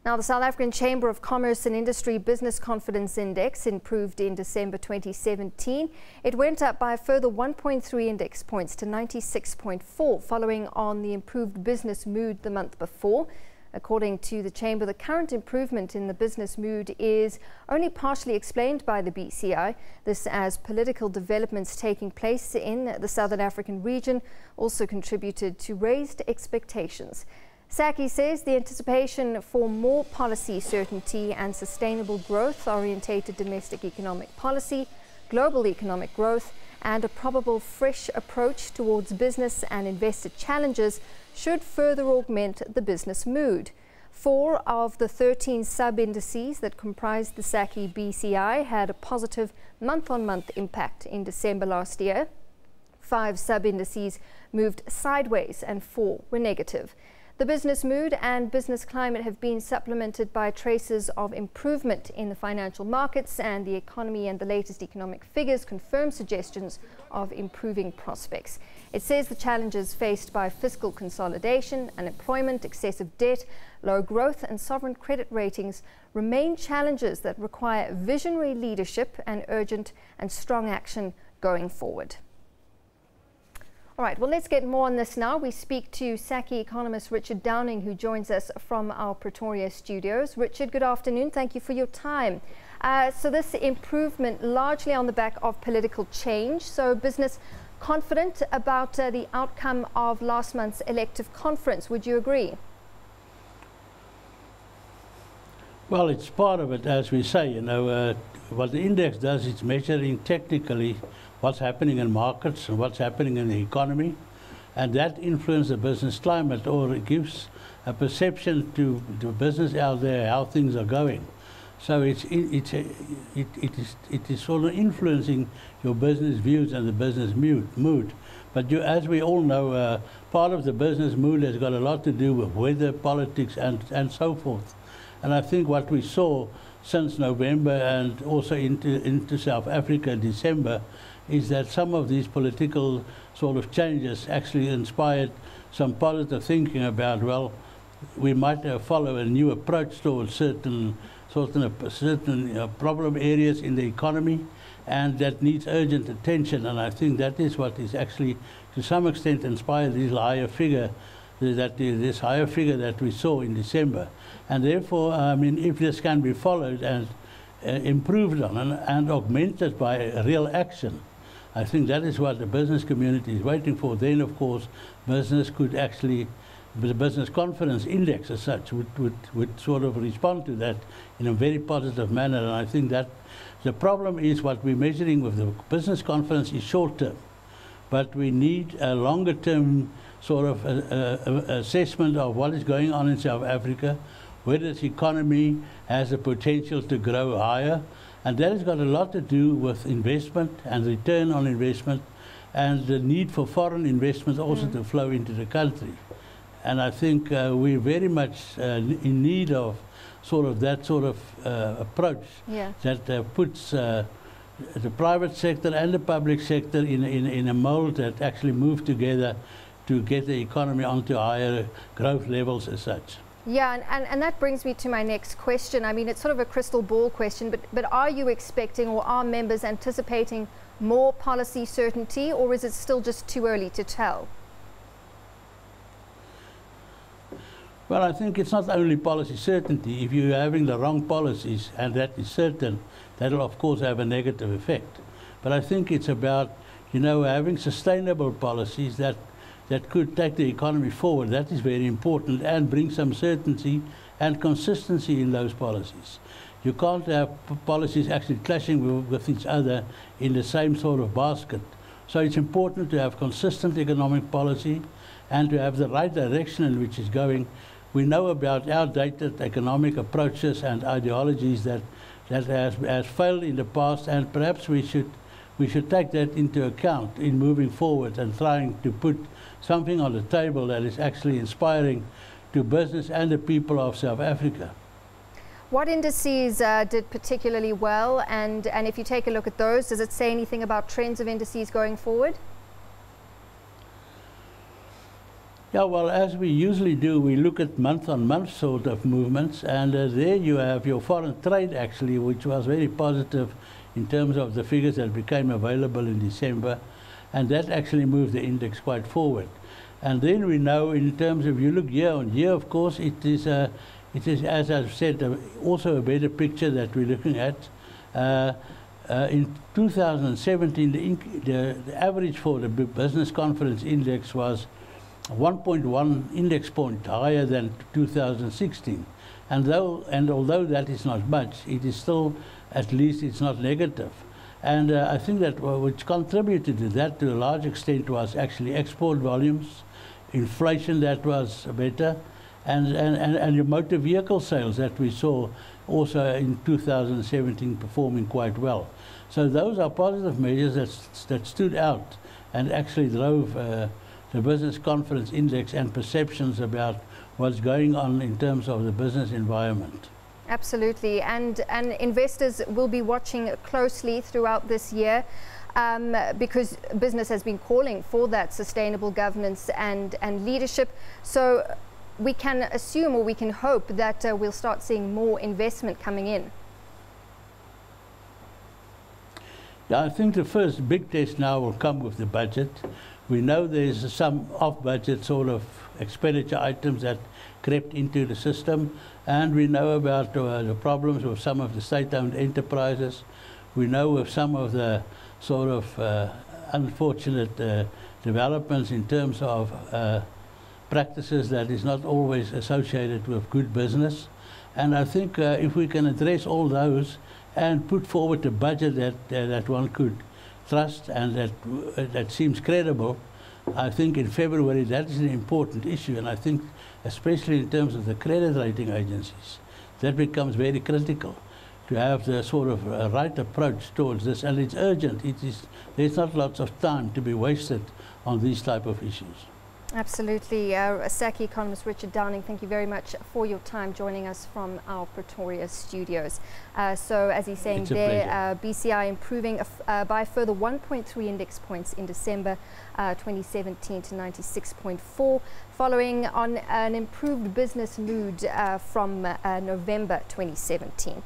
Now, the South African Chamber of Commerce and Industry Business Confidence Index improved in December 2017. It went up by a further 1.3 index points to 96.4, following on the improved business mood the month before. According to the Chamber, the current improvement in the business mood is only partially explained by the BCI. This as political developments taking place in the Southern African region also contributed to raised expectations. SACCI says the anticipation for more policy certainty and sustainable growth-orientated domestic economic policy, global economic growth, and a probable fresh approach towards business and investor challenges should further augment the business mood. 4 of the 13 sub-indices that comprise the SACCI BCI had a positive month-on-month impact in December last year. 5 sub-indices moved sideways and 4 were negative. The business mood and business climate have been supplemented by traces of improvement in the financial markets and the economy, and the latest economic figures confirm suggestions of improving prospects. It says the challenges faced by fiscal consolidation, unemployment, excessive debt, low growth and sovereign credit ratings remain challenges that require visionary leadership and urgent and strong action going forward. All right, well, let's get more on this now. We speak to SACCI economist Richard Downing, who joins us from our Pretoria studios. Richard, good afternoon. Thank you for your time. So this improvement largely on the back of political change. So business confident about the outcome of last month's elective conference. Would you agree? Well, it's part of it, as we say. You know, what the index does is measuring technically what's happening in markets and what's happening in the economy, and that influences the business climate, or it gives a perception to the business out there how things are going. So it is sort of influencing your business views and the business mood. But as we all know, part of the business mood has got a lot to do with weather, politics, and so forth. And I think what we saw since November and also into South Africa in December is that some of these political sort of changes actually inspired some positive thinking about, well, we might follow a new approach towards certain problem areas in the economy, and that needs urgent attention. And I think that is what is actually, to some extent, inspired this higher figure that we saw in December. And therefore, I mean, if this can be followed and improved on and augmented by real action, I think that is what the business community is waiting for. Then, of course, business could actually, the business confidence index as such would sort of respond to that in a very positive manner. And I think that the problem is what we're measuring with the business confidence is short term, but we need a longer term sort of assessment of what is going on in South Africa, whether its economy has the potential to grow higher. And that has got a lot to do with investment and return on investment, and the need for foreign investment also to flow into the country. And I think we're very much in need of that sort of approach that puts the private sector and the public sector in a mold that actually move together to get the economy onto higher growth levels as such. Yeah, and that brings me to my next question. I mean, it's sort of a crystal ball question, but are you expecting, or are members anticipating more policy certainty, or is it still just too early to tell? Well, I think it's not only policy certainty. If you're having the wrong policies, and that is certain, that'll of course have a negative effect. But I think it's about, you know, having sustainable policies that could take the economy forward. That is very important, and bring some certainty and consistency in those policies. You can't have policies actually clashing with each other in the same sort of basket. So it's important to have consistent economic policy and to have the right direction in which it's going. We know about outdated economic approaches and ideologies that has failed in the past, and perhaps we should take that into account in moving forward and trying to put something on the table that is actually inspiring to business and the people of South Africa. What indices did particularly well, and if you take a look at those, does it say anything about trends of indices going forward? Yeah, well, as we usually do, we look at month-on-month sort of movements, and there you have your foreign trade, actually, which was very positive in terms of the figures that became available in December, and that actually moved the index quite forward. And then we know, in terms of, you look year on year, of course, it is, as I've said, also a better picture that we're looking at. In 2017, the average for the business confidence index was 1.1 index point higher than 2016, and although that is not much, it is still, at least it's not negative. And I think that which contributed to that to a large extent was actually export volumes, inflation that was better, and your motor vehicle sales that we saw also in 2017 performing quite well. So those are positive measures that stood out and actually drove the business confidence index and perceptions about what's going on in terms of the business environment. Absolutely, and investors will be watching closely throughout this year because business has been calling for that sustainable governance and leadership. So we can assume, or we can hope, that we'll start seeing more investment coming in. Yeah, I think the first big test now will come with the budget. We know there's some off-budget sort of expenditure items that crept into the system, and we know about the problems with some of the state-owned enterprises. We know of some of the sort of unfortunate developments in terms of practices that is not always associated with good business. And I think if we can address all those and put forward a budget that one could trust and that seems credible, I think in February that is an important issue. And I think especially in terms of the credit rating agencies, that becomes very critical to have the sort of right approach towards this. And it's urgent. There's not lots of time to be wasted on these type of issues. Absolutely. SACCI economist Richard Downing, thank you very much for your time joining us from our Pretoria studios. So as he's saying there, BCI improving by a further 1.3 index points in December 2017 to 96.4, following on an improved business mood from November 2017.